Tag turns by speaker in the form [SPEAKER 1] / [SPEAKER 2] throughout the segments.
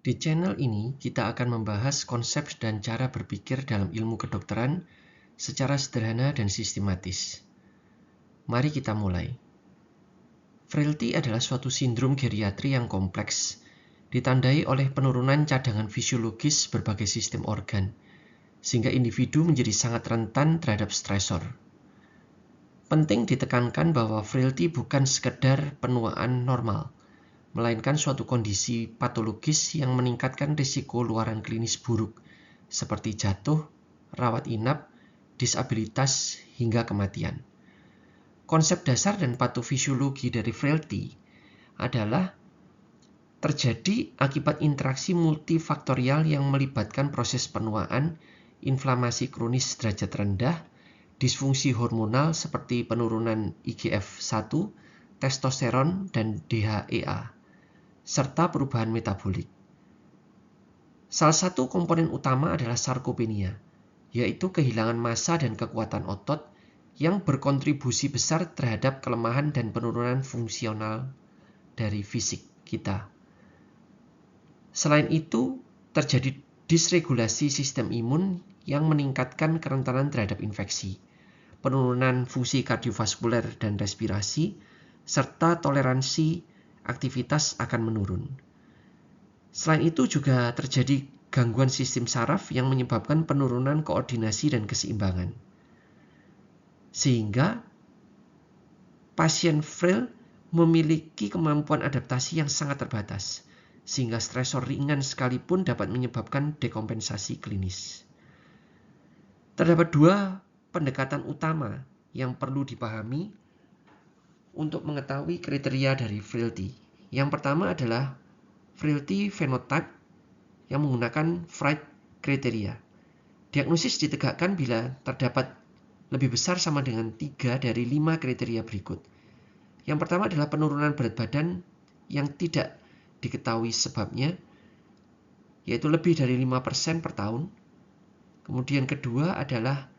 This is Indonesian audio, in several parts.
[SPEAKER 1] Di channel ini, kita akan membahas konsep dan cara berpikir dalam ilmu kedokteran secara sederhana dan sistematis. Mari kita mulai. Frailty adalah suatu sindrom geriatri yang kompleks, ditandai oleh penurunan cadangan fisiologis berbagai sistem organ, sehingga individu menjadi sangat rentan terhadap stresor. Penting ditekankan bahwa frailty bukan sekedar penuaan normal, melainkan suatu kondisi patologis yang meningkatkan risiko luaran klinis buruk, seperti jatuh, rawat inap, disabilitas, hingga kematian. Konsep dasar dan patofisiologi dari frailty adalah terjadi akibat interaksi multifaktorial yang melibatkan proses penuaan, inflamasi kronis derajat rendah, disfungsi hormonal seperti penurunan IGF-1, testosteron, dan DHEA, serta perubahan metabolik. Salah satu komponen utama adalah sarkopenia, yaitu kehilangan massa dan kekuatan otot yang berkontribusi besar terhadap kelemahan dan penurunan fungsional dari fisik kita. Selain itu, terjadi disregulasi sistem imun yang meningkatkan kerentanan terhadap infeksi, penurunan fungsi kardiovaskuler dan respirasi, serta toleransi aktivitas akan menurun. Selain itu juga terjadi gangguan sistem saraf yang menyebabkan penurunan koordinasi dan keseimbangan. Sehingga pasien frail memiliki kemampuan adaptasi yang sangat terbatas, sehingga stresor ringan sekalipun dapat menyebabkan dekompensasi klinis. Terdapat dua pendekatan utama yang perlu dipahami untuk mengetahui kriteria dari frailty. Yang pertama adalah frailty phenotype yang menggunakan Fried kriteria. Diagnosis ditegakkan bila terdapat lebih besar sama dengan 3 dari 5 kriteria berikut. Yang pertama adalah penurunan berat badan yang tidak diketahui sebabnya, yaitu lebih dari 5% per tahun. Kemudian kedua adalah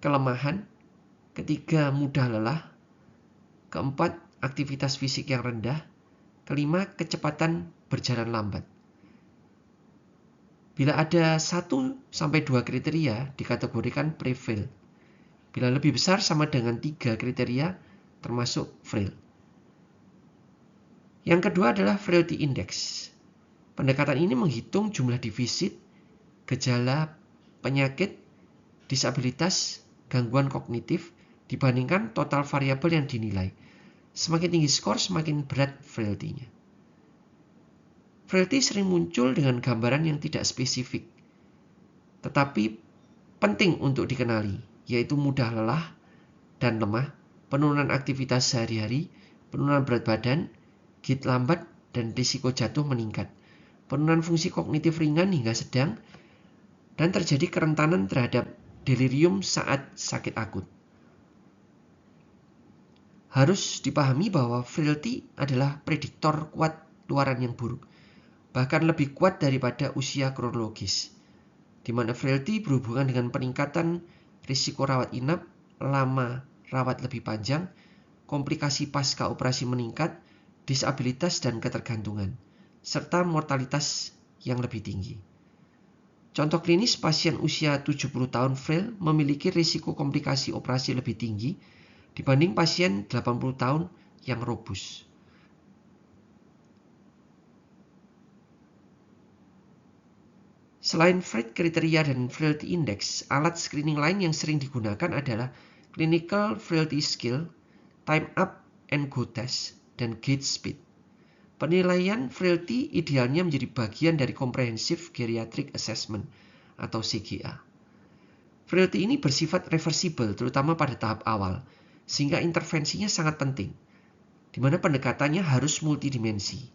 [SPEAKER 1] kelemahan. Ketiga, mudah lelah. Keempat, aktivitas fisik yang rendah. Kelima, kecepatan berjalan lambat. Bila ada 1-2 kriteria, dikategorikan pre-frail. Bila lebih besar sama dengan 3 kriteria, termasuk frail. Yang kedua adalah frailty index. Pendekatan ini menghitung jumlah defisit, gejala, penyakit, disabilitas, gangguan kognitif, dibandingkan total variabel yang dinilai. Semakin tinggi skor, semakin berat frailty-nya. Frailty sering muncul dengan gambaran yang tidak spesifik, tetapi penting untuk dikenali, yaitu mudah lelah dan lemah, penurunan aktivitas sehari-hari, penurunan berat badan, gait lambat, dan risiko jatuh meningkat, penurunan fungsi kognitif ringan hingga sedang, dan terjadi kerentanan terhadap delirium saat sakit akut. Harus dipahami bahwa frailty adalah prediktor kuat luaran yang buruk, bahkan lebih kuat daripada usia kronologis, di mana frailty berhubungan dengan peningkatan risiko rawat inap, lama rawat lebih panjang, komplikasi pasca operasi meningkat, disabilitas dan ketergantungan, serta mortalitas yang lebih tinggi. Contoh klinis pasien usia 70 tahun frail memiliki risiko komplikasi operasi lebih tinggi dibanding pasien 80 tahun yang robust. Selain Fried kriteria dan frailty index, alat screening lain yang sering digunakan adalah clinical frailty scale, time up and go test, dan gait speed. Penilaian frailty idealnya menjadi bagian dari comprehensive geriatric assessment atau CGA. Frailty ini bersifat reversible terutama pada tahap awal, sehingga intervensinya sangat penting, di mana pendekatannya harus multidimensi.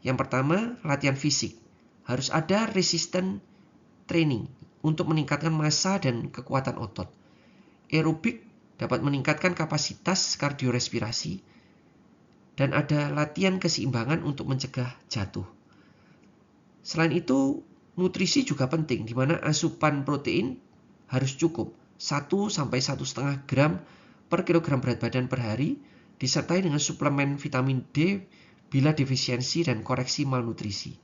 [SPEAKER 1] Yang pertama, latihan fisik. Harus ada resistant training untuk meningkatkan massa dan kekuatan otot. Aerobik dapat meningkatkan kapasitas kardiorespirasi, dan ada latihan keseimbangan untuk mencegah jatuh. Selain itu, nutrisi juga penting, di mana asupan protein harus cukup 1-1,5 gram per kilogram berat badan per hari, disertai dengan suplemen vitamin D bila defisiensi dan koreksi malnutrisi.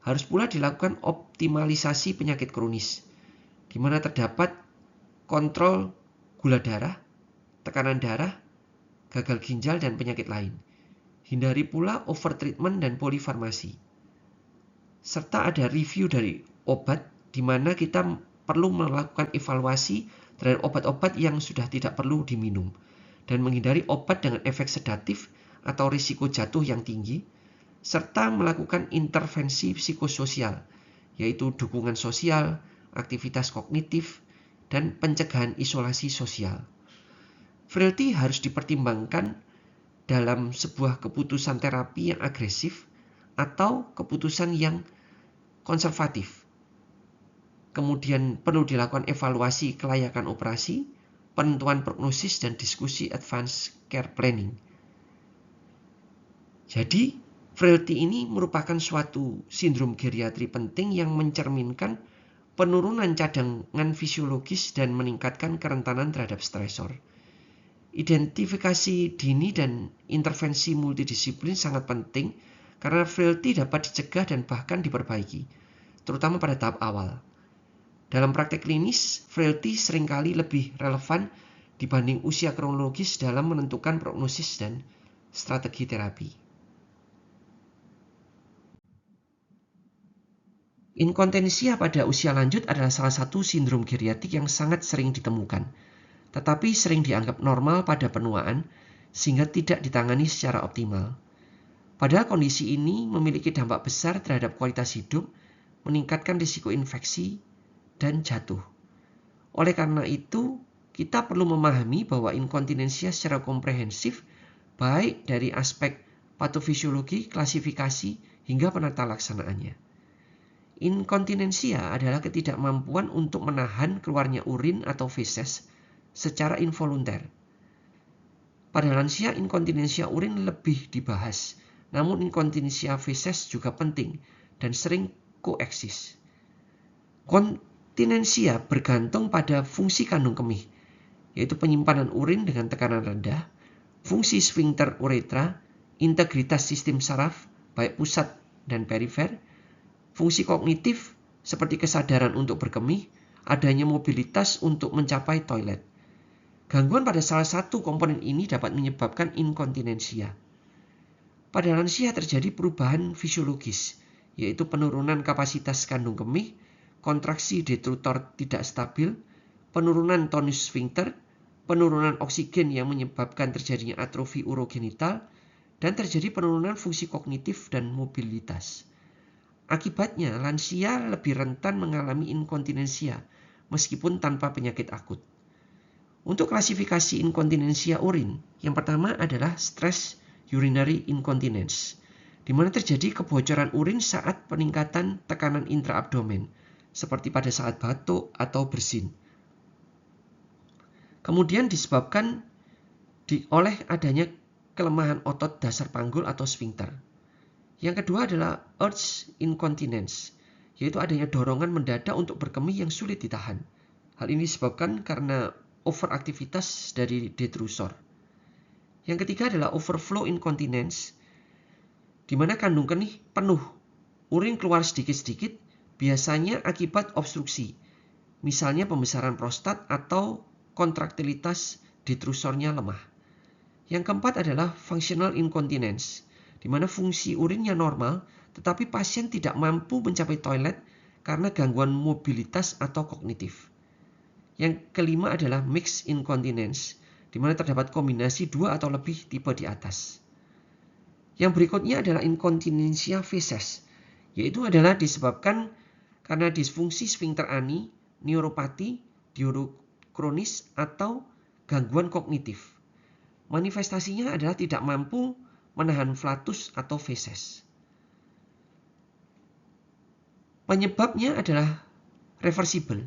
[SPEAKER 1] Harus pula dilakukan optimalisasi penyakit kronis, di mana terdapat kontrol gula darah, tekanan darah, gagal ginjal, dan penyakit lain. Hindari pula overtreatment dan polifarmasi. Serta ada review dari obat, di mana kita perlu melakukan evaluasi terhadap obat-obat yang sudah tidak perlu diminum, dan menghindari obat dengan efek sedatif atau risiko jatuh yang tinggi, serta melakukan intervensi psikososial, yaitu dukungan sosial, aktivitas kognitif, dan pencegahan isolasi sosial. Frailty harus dipertimbangkan dalam sebuah keputusan terapi yang agresif atau keputusan yang konservatif. Kemudian perlu dilakukan evaluasi kelayakan operasi, penentuan prognosis, dan diskusi advance care planning. Jadi, frailty ini merupakan suatu sindrom geriatri penting yang mencerminkan penurunan cadangan fisiologis dan meningkatkan kerentanan terhadap stresor. Identifikasi dini dan intervensi multidisiplin sangat penting karena frailty dapat dicegah dan bahkan diperbaiki, terutama pada tahap awal. Dalam praktek klinis, frailty seringkali lebih relevan dibanding usia kronologis dalam menentukan prognosis dan strategi terapi. Inkontinensia pada usia lanjut adalah salah satu sindrom geriatrik yang sangat sering ditemukan, tetapi sering dianggap normal pada penuaan sehingga tidak ditangani secara optimal. Padahal kondisi ini memiliki dampak besar terhadap kualitas hidup, meningkatkan risiko infeksi, dan jatuh. Oleh karena itu, kita perlu memahami bahwa inkontinensia secara komprehensif, baik dari aspek patofisiologi, klasifikasi, hingga penata laksanaannya. Inkontinensia adalah ketidakmampuan untuk menahan keluarnya urin atau feses secara involunter. Pada lansia, inkontinensia urin lebih dibahas, namun inkontinensia feses juga penting dan sering koeksis. Kontinensia bergantung pada fungsi kandung kemih, yaitu penyimpanan urin dengan tekanan rendah, fungsi sphincter uretra, integritas sistem saraf, baik pusat dan perifer, fungsi kognitif seperti kesadaran untuk berkemih, adanya mobilitas untuk mencapai toilet. Gangguan pada salah satu komponen ini dapat menyebabkan inkontinensia. Pada lansia terjadi perubahan fisiologis, yaitu penurunan kapasitas kandung kemih, kontraksi detrutor tidak stabil, penurunan tonus sphincter, penurunan oksigen yang menyebabkan terjadinya atrofi urogenital, dan terjadi penurunan fungsi kognitif dan mobilitas. Akibatnya, lansia lebih rentan mengalami inkontinensia meskipun tanpa penyakit akut. Untuk klasifikasi inkontinensia urin, yang pertama adalah stress urinary incontinence, di mana terjadi kebocoran urin saat peningkatan tekanan intraabdomen, seperti pada saat batuk atau bersin. Kemudian disebabkan oleh adanya kelemahan otot dasar panggul atau sphincter. Yang kedua adalah urge incontinence, yaitu adanya dorongan mendadak untuk berkemih yang sulit ditahan. Hal ini disebabkan karena overaktivitas dari detrusor. Yang ketiga adalah overflow incontinence, di mana kandung kemih penuh, urin keluar sedikit-sedikit, biasanya akibat obstruksi, misalnya pembesaran prostat atau kontraktilitas detrusornya lemah. Yang keempat adalah functional incontinence, di mana fungsi urinnya normal, tetapi pasien tidak mampu mencapai toilet karena gangguan mobilitas atau kognitif. Yang kelima adalah mixed incontinence, di mana terdapat kombinasi dua atau lebih tipe di atas. Yang berikutnya adalah inkontinensia feses, yaitu adalah disebabkan karena disfungsi sphincter ani, neuropati, diurokronis, atau gangguan kognitif. Manifestasinya adalah tidak mampu menahan flatus atau feses. Penyebabnya adalah reversible,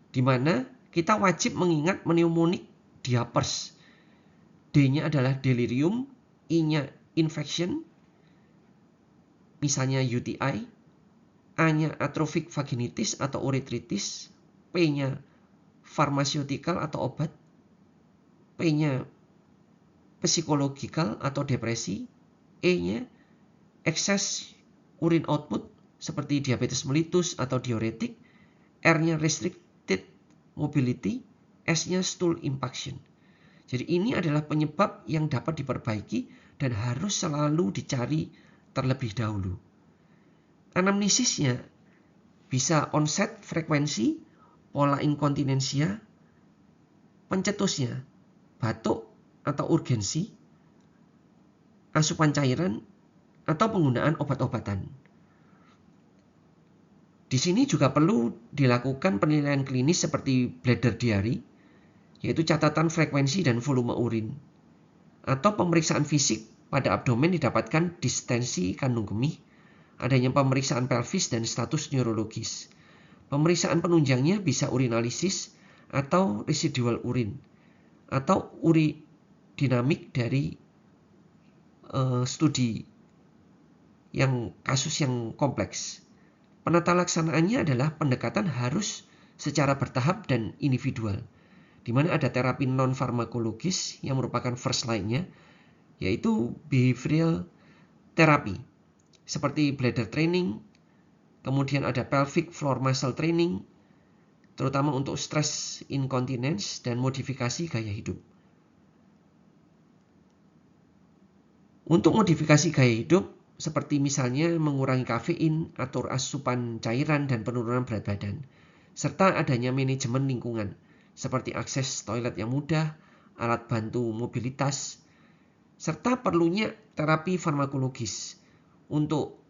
[SPEAKER 1] di mana kita wajib mengingat mnemonic diapers. D-nya adalah delirium, I-nya infection, misalnya UTI, A-nya atrophic vaginitis atau uretritis, P-nya pharmaceutical atau obat, P-nya psychological atau depresi, E-nya excess urine output, seperti diabetes mellitus atau diuretik, R-nya restricted mobility, S-nya stool impaction. Jadi ini adalah penyebab yang dapat diperbaiki dan harus selalu dicari terlebih dahulu. Anamnesisnya bisa onset frekuensi, pola inkontinensia, pencetusnya, batuk atau urgensi, asupan cairan, atau penggunaan obat-obatan. Di sini juga perlu dilakukan penilaian klinis seperti bladder diary, yaitu catatan frekuensi dan volume urin, atau pemeriksaan fisik pada abdomen didapatkan distensi kandung kemih, adanya pemeriksaan pelvis dan status neurologis. Pemeriksaan penunjangnya bisa urinalisis atau residual urin, atau uridinamik dari studi yang kasus yang kompleks. Penata laksanaannya adalah pendekatan harus secara bertahap dan individual, di mana ada terapi non-farmakologis yang merupakan first line-nya, yaitu behavioral therapy, seperti bladder training, kemudian ada pelvic floor muscle training, terutama untuk stress incontinence dan modifikasi gaya hidup. Untuk modifikasi gaya hidup, seperti misalnya mengurangi kafein, atur asupan cairan dan penurunan berat badan, serta adanya manajemen lingkungan, seperti akses toilet yang mudah, alat bantu mobilitas, serta perlunya terapi farmakologis. Untuk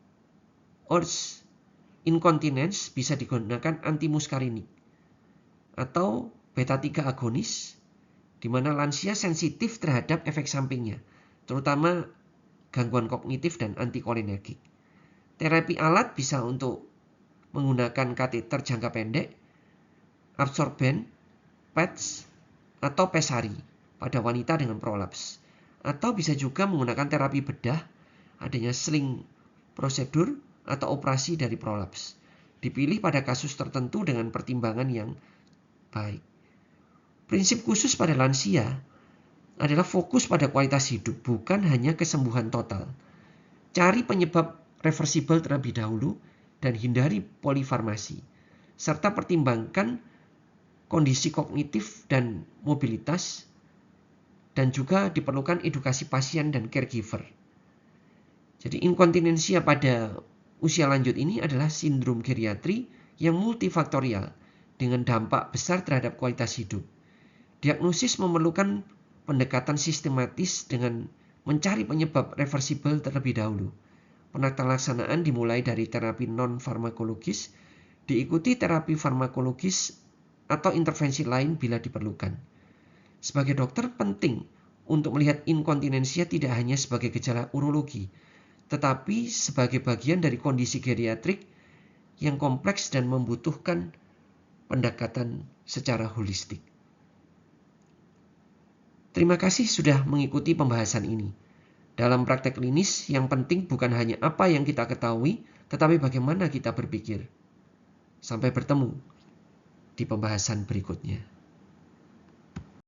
[SPEAKER 1] urge incontinence bisa digunakan antimuskarinik atau beta-3 agonis, di mana lansia sensitif terhadap efek sampingnya, terutama gangguan kognitif dan antikolinergik. Terapi alat bisa untuk menggunakan kateter jangka pendek, absorben, pads, atau pesari pada wanita dengan prolaps. Atau bisa juga menggunakan terapi bedah, adanya sling prosedur atau operasi dari prolaps. Dipilih pada kasus tertentu dengan pertimbangan yang baik. Prinsip khusus pada lansia adalah fokus pada kualitas hidup, bukan hanya kesembuhan total. Cari penyebab reversibel terlebih dahulu dan hindari polifarmasi, serta pertimbangkan kondisi kognitif dan mobilitas, dan juga diperlukan edukasi pasien dan caregiver. Jadi inkontinensia pada usia lanjut ini adalah sindrom geriatri yang multifaktorial dengan dampak besar terhadap kualitas hidup. Diagnosis memerlukan pendekatan sistematis dengan mencari penyebab reversibel terlebih dahulu. Penata laksanaan dimulai dari terapi non-farmakologis, diikuti terapi farmakologis atau intervensi lain bila diperlukan. Sebagai dokter penting untuk melihat inkontinensia tidak hanya sebagai gejala urologi, tetapi sebagai bagian dari kondisi geriatrik yang kompleks dan membutuhkan pendekatan secara holistik. Terima kasih sudah mengikuti pembahasan ini. Dalam praktek klinis, yang penting bukan hanya apa yang kita ketahui, tetapi bagaimana kita berpikir. Sampai bertemu di pembahasan berikutnya.